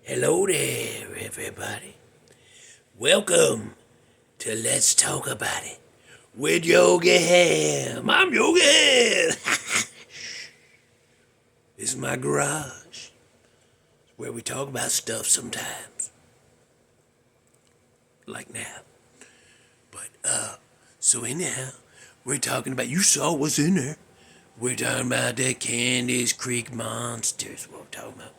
Hello there, everybody. Welcome to Let's Talk About It with Yogi Hamm. I'm Yogi Hamm. This is my garage where we talk about stuff sometimes, like now. So anyhow, we're talking about, you saw what's in there. We're talking about the Candies Creek Monsters, what we're talking about.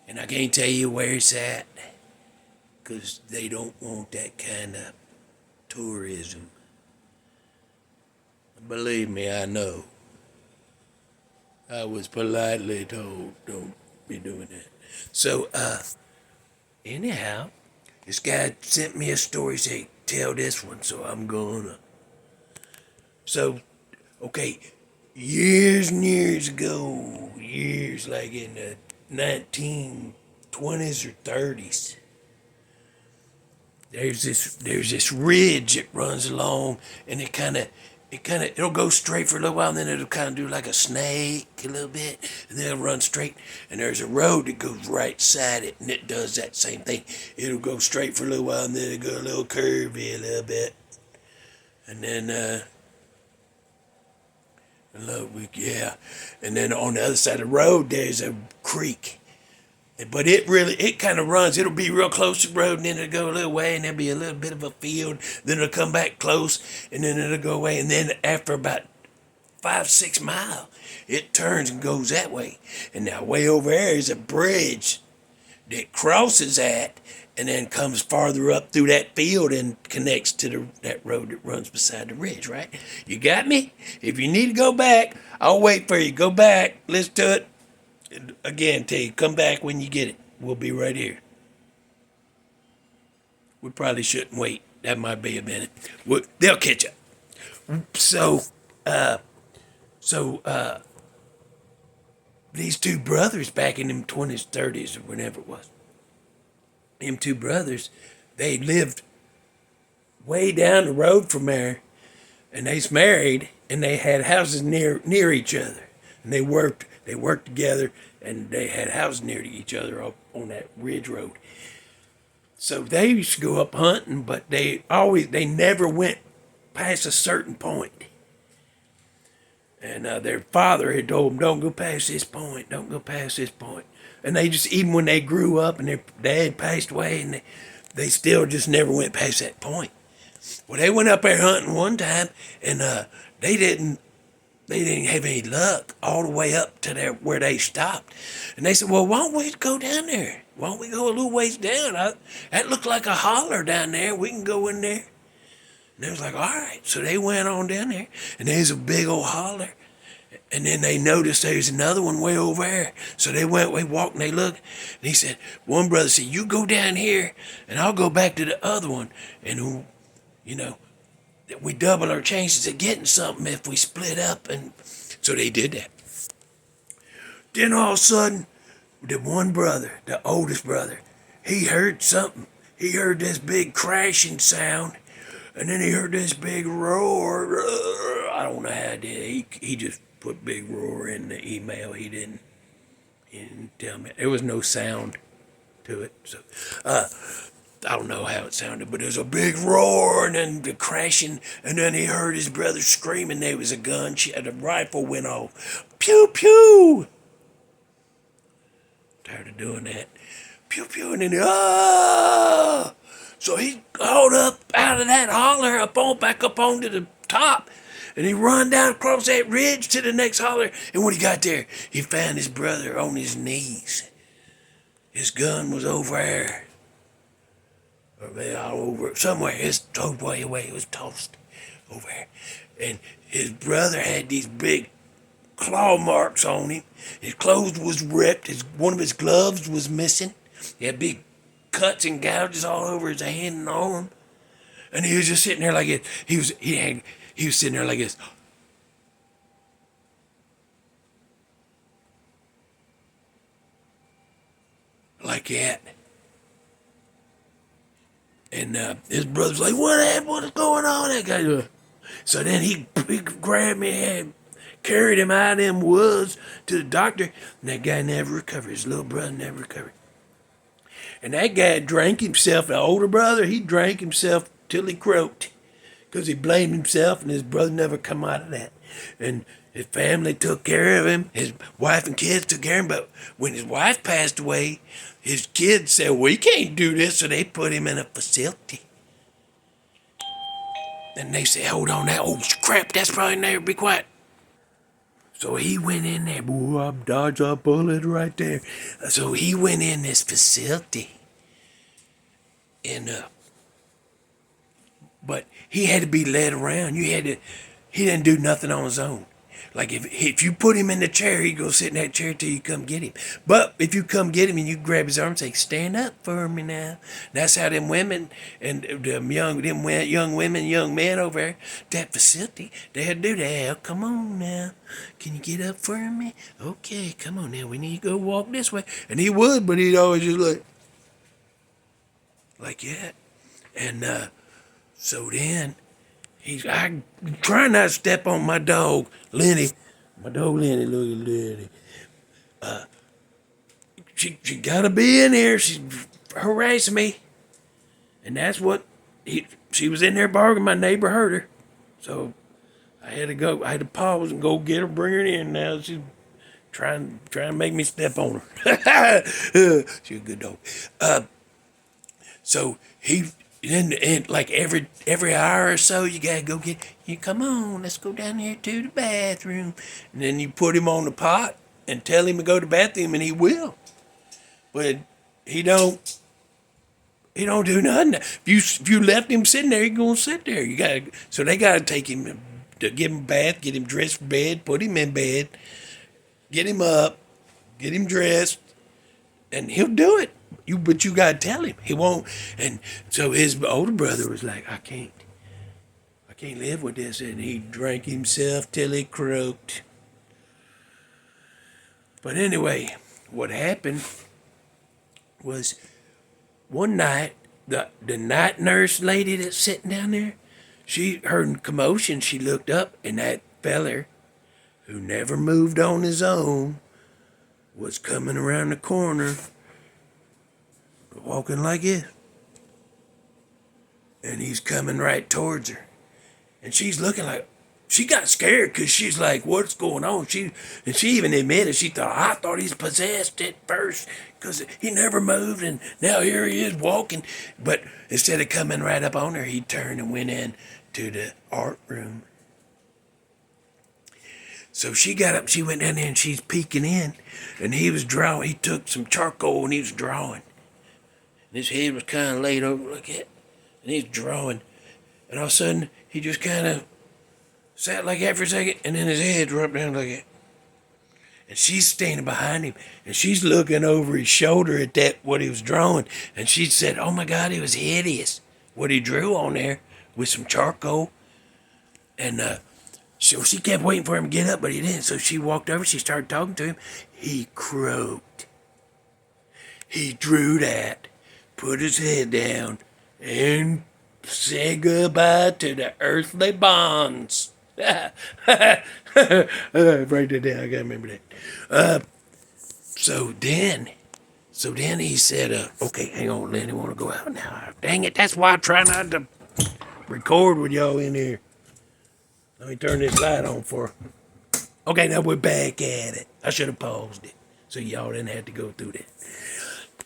And I can't tell you where it's at, because they don't want that kind of tourism. Believe me, I know. I was politely told, don't be doing that. So, anyhow, this guy sent me a story, say, tell this one, so I'm gonna. So, okay, years and years ago, years like in the 1920s or 30s, there's this ridge that runs along, and it'll go straight for a little while, and then it'll kind of do like a snake a little bit, and then it'll run straight. And there's a road that goes right side it, and it does that same thing. It'll go straight for a little while, and then it'll go a little curvy a little bit, and then and then on the other side of the road there's a creek. But it kind of runs. It'll be real close to the road, and then it'll go a little way, and there'll be a little bit of a field. Then it'll come back close, and then it'll go away. And then after about 5-6 miles, it turns and goes that way. And now way over there is a bridge that crosses that, and then comes farther up through that field and connects to that road that runs beside the ridge, right? You got me? If you need to go back, I'll wait for you. Go back, listen to it. Again, tell you, come back when you get it. We'll be right here. We probably shouldn't wait. That might be a minute. They'll catch up. So, these two brothers back in them 20s, 30s, or whenever it was, them two brothers, they lived way down the road from there, and they's married, and they had houses near each other, and they worked together, and they had houses near to each other up on that ridge road. So they used to go up hunting, but they never went past a certain point. And their father had told them, don't go past this point, don't go past this point. And they just, even when they grew up and their dad passed away, and they still just never went past that point. Well, they went up there hunting one time, and they didn't have any luck all the way up to there where they stopped. And they said, well, why don't we go down there? Why don't we go a little ways down? That looked like a holler down there. We can go in there. And they was like, all right. So they went on down there, and there's a big old holler. And then they noticed there's another one way over there. So they walked, and they looked. And he said, one brother said, you go down here, and I'll go back to the other one. And, we double our chances of getting something if we split up. And so they did that. Then all of a sudden, the one brother, the oldest brother, he heard something. He heard this big crashing sound, and then he heard this big roar. I don't know how it did. He just put big roar in the email. He didn't tell me. There was no sound to it. So I don't know how it sounded, but there was a big roar, and then the crashing, and then he heard his brother screaming. There was a gun. The rifle went off. Pew, pew! Tired of doing that. Pew, pew, and then So he hauled up out of that holler, back up onto the top, and he run down across that ridge to the next holler. And when he got there, he found his brother on his knees. His gun was over there. Or all over somewhere. It's towed way away. It was tossed over there. And his brother had these big claw marks on him. His clothes was ripped. One of his gloves was missing. He had big cuts and gouges all over his hand and arm. And he was just sitting there like this. He was sitting there like this. Like that. And his brother's like, what's going on? That guy. So then he grabbed me and carried him out of them woods to the doctor. And that guy never recovered. His little brother never recovered. And that guy drank himself, the older brother, he drank himself till he croaked. Because he blamed himself and his brother never come out of that. And his family took care of him. His wife and kids took care of him. But when his wife passed away, his kids said, we can't do this. So they put him in a facility. And they said, hold on now. Oh, crap, that's probably never be quiet. So he went in there. Boy, I dodged a bullet right there. So he went in this facility. And, but he had to be led around. He didn't do nothing on his own. Like if you put him in the chair, he'd go sit in that chair till you come get him. But if you come get him and you grab his arm and say, stand up for me now. That's how them women and them young women, young men over there, that facility, they had to do that. Oh, come on now. Can you get up for me? Okay, come on now. We need to go walk this way. And he would, but he'd always just like that. And so then I try not to step on my dog, Lenny. My dog Lenny, look at Lenny. She gotta be in here. She's harassing me. And that's what she was in there bargaining. My neighbor heard her. So I had to pause and go get her, bring her in. Now she's trying to make me step on her. She's a good dog. So and like every hour or so, you gotta go come on, let's go down here to the bathroom. And then you put him on the pot and tell him to go to the bathroom, and he will. But he don't do nothing. If you left him sitting there, he's gonna sit there. So they gotta take him to give him a bath, get him dressed for bed, put him in bed, get him up, get him dressed, and he'll do it. But you gotta tell him. He won't. And so his older brother was like, I can't live with this. And he drank himself till he croaked. But anyway, what happened was one night, the night nurse lady that's sitting down there, she heard commotion. She looked up, and that feller who never moved on his own was coming around the corner, walking like this. And he's coming right towards her. And she's looking like, she got scared because she's like, what's going on? She even admitted, I thought he's possessed at first because he never moved, and now here he is walking. But instead of coming right up on her, he turned and went in to the art room. So she got up, she went down there, and she's peeking in, and he was drawing. He took some charcoal and he was drawing. And his head was kind of laid over like that, and he's drawing. And all of a sudden, he just kind of sat like that for a second, and then his head dropped down like that. And she's standing behind him, and she's looking over his shoulder at what he was drawing. And she said, oh my God, it was hideous, what he drew on there with some charcoal. And so she kept waiting for him to get up, but he didn't. So she walked over, she started talking to him. He croaked. He drew that, put his head down, and said goodbye to the earthly bonds. Write that down, I gotta remember that. So then he said, okay, hang on, Lenny, want to go out now. Dang it, that's why I try not to record with y'all in here. Let me turn this light on for her. Okay, now we're back at it. I should have paused it so y'all didn't have to go through that.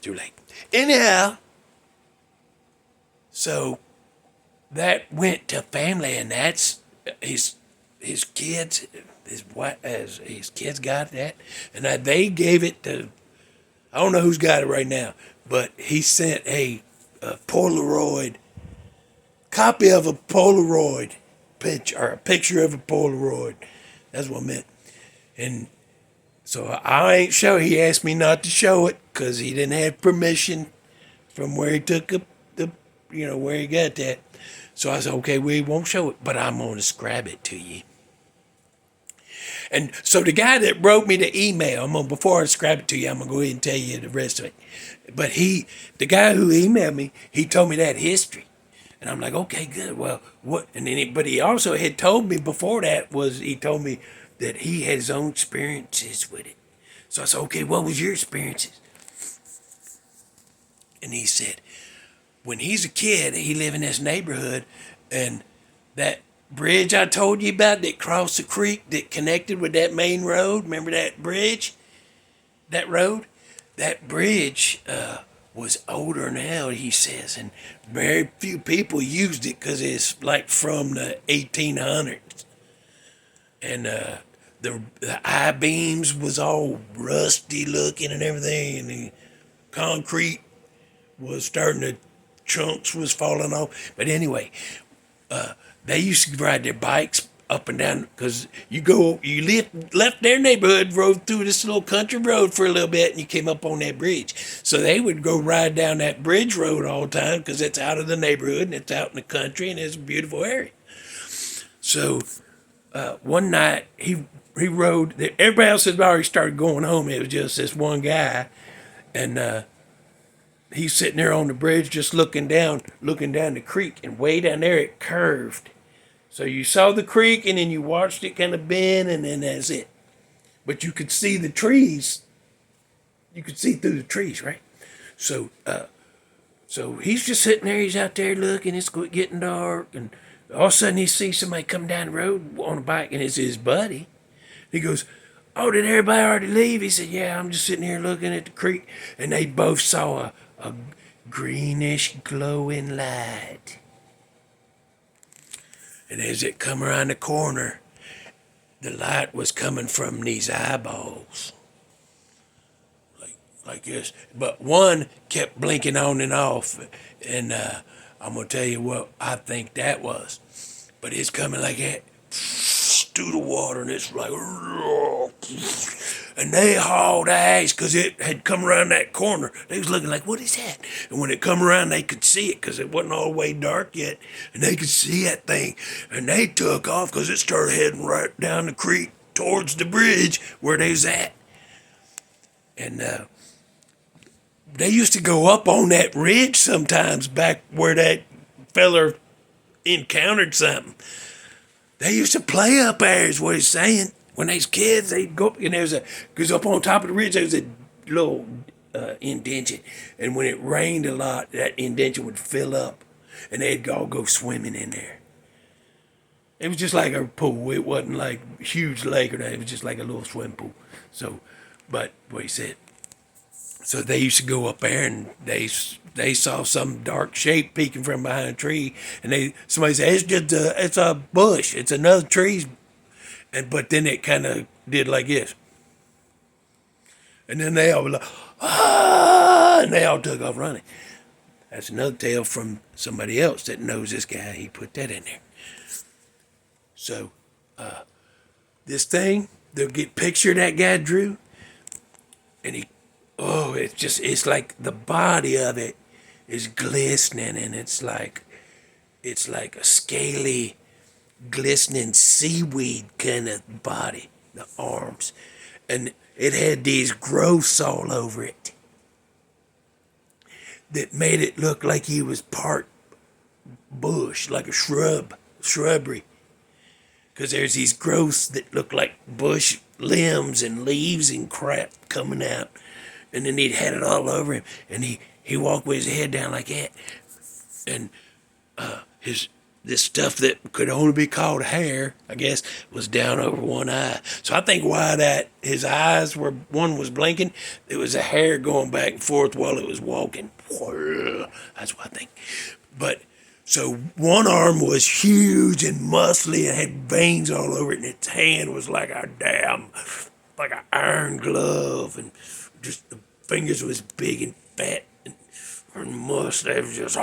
Too late. Anyhow, so that went to family, and that's his kids. His kids got that, and they gave it to. I don't know who's got it right now, but he sent a Polaroid copy of a Polaroid picture, or a picture of a Polaroid. That's what I meant. And so I ain't show. He asked me not to show it because he didn't have permission from where he took where he got that. So I said, okay, we won't show it, but I'm going to describe it to you. And so the guy that wrote me the email, before I describe it to you, I'm going to go ahead and tell you the rest of it. But the guy who emailed me, he told me that history. And I'm like, okay, good. Well, what? And then, but he also had told me before that he told me that he had his own experiences with it. So I said, okay, what was your experiences? And he said, when he's a kid, he lived in this neighborhood, and that bridge I told you about that crossed the creek that connected with that main road, remember that bridge? That road? That bridge was older now, he says, and very few people used it because it's like from the 1800s. And the I-beams was all rusty looking and everything, and the concrete was starting to, chunks was falling off. But anyway, they used to ride their bikes up and down because you left their neighborhood, rode through this little country road for a little bit, and you came up on that bridge. So they would go ride down that bridge road all the time because it's out of the neighborhood and it's out in the country and it's a beautiful area. So one night he rode. Everybody else had already started going home. It was just this one guy, and he's sitting there on the bridge just looking down the creek, and way down there it curved. So you saw the creek, and then you watched it kind of bend, and then that's it. But you could see the trees. You could see through the trees, right? So he's just sitting there. He's out there looking. It's getting dark, and all of a sudden he sees somebody come down the road on a bike, and it's his buddy. He goes, "Oh, did everybody already leave?" He said, "Yeah, I'm just sitting here looking at the creek." And they both saw a greenish glowing light. And as it come around the corner, the light was coming from these eyeballs. Like this. But one kept blinking on and off. And I'm going to tell you what I think that was. But it's coming like that through the water, and it's like, and they hauled ass because it had come around that corner. They was looking like, what is that? And when it come around, they could see it because it wasn't all the way dark yet, and they could see that thing, and they took off because it started heading right down the creek towards the bridge where they was at. And they used to go up on that ridge sometimes back where that feller encountered something. They used to play up there, is what he's saying. When they was kids, they'd go up, and because up on top of the ridge, there was a little indention. And when it rained a lot, that indention would fill up, and they'd all go swimming in there. It was just like a pool. It wasn't like a huge lake or that. It was just like a little swim pool. So, but what he said. So they used to go up there, and they saw some dark shape peeking from behind a tree, and somebody said, it's a bush, it's another tree, but then it kind of did like this, and then they all were like, ah, and they all took off running. That's another tale from somebody else that knows this guy. He put that in there. So this thing, they'll get picture that guy drew, and it's like the body of it is glistening, and it's like a scaly, glistening seaweed kind of body, the arms. And it had these growths all over it that made it look like he was part bush, like a shrubbery. Because there's these growths that look like bush limbs and leaves and crap coming out. And then he'd had it all over him, and he walked with his head down like that, and this stuff that could only be called hair, I guess, was down over one eye. So I think why that his eyes were, one was blinking, it was a hair going back and forth while it was walking. That's what I think. But so one arm was huge and muscly and had veins all over it, and its hand was like an iron glove, and just the fingers was big and fat, and her mustache was just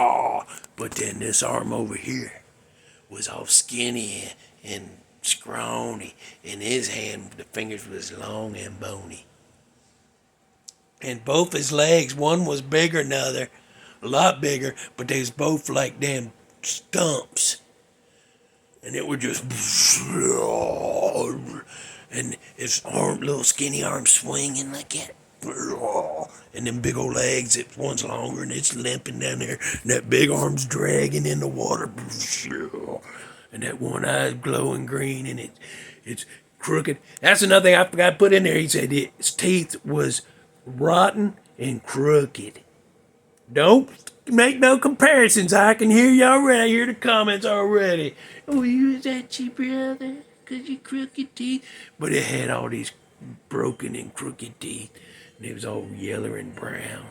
But then this arm over here was all skinny and scrawny, and his hand, the fingers was long and bony. And both his legs, one was bigger than the other, a lot bigger, but they was both like damn stumps. And it were just, and his arm, little skinny arm swinging like that. And them big old legs, one's longer and it's limping down there, and that big arm's dragging in the water, and that one eye's glowing green, and it's crooked. That's another thing I forgot to put in there. He said his teeth was rotten and crooked. Don't make no comparisons. I can hear you already. I hear the comments already. Oh, you is that your brother? Cause you crooked teeth. But it had all these broken and crooked teeth. And it was all yellow and brown.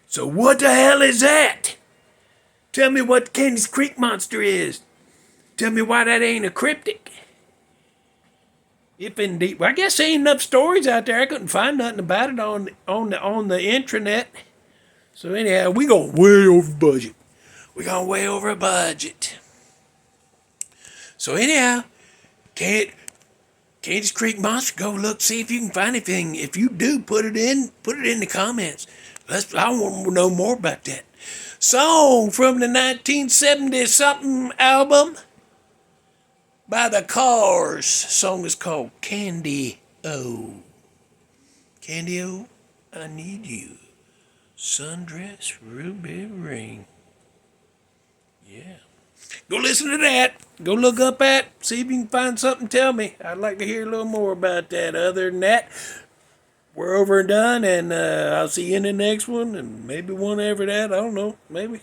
So what the hell is that? Tell me what the Candies Creek monster is. Tell me why that ain't a cryptic. If indeed, well, I guess there ain't enough stories out there. I couldn't find nothing about it on the intranet. So anyhow, we going way over budget. We going way over a budget. So anyhow, Candies Creek monster, go look, see if you can find anything. If you do, put it in the comments. I want to know more about that. Song from the 1970 something album by the Cars. Song is called Candy O. Candy O, I need you. Sundress, ruby ring. Yeah. Go listen to that. Go look up that. See if you can find something. Tell me. I'd like to hear a little more about that. Other than that, we're over and done, and I'll see you in the next one, and maybe one after that. I don't know. Maybe.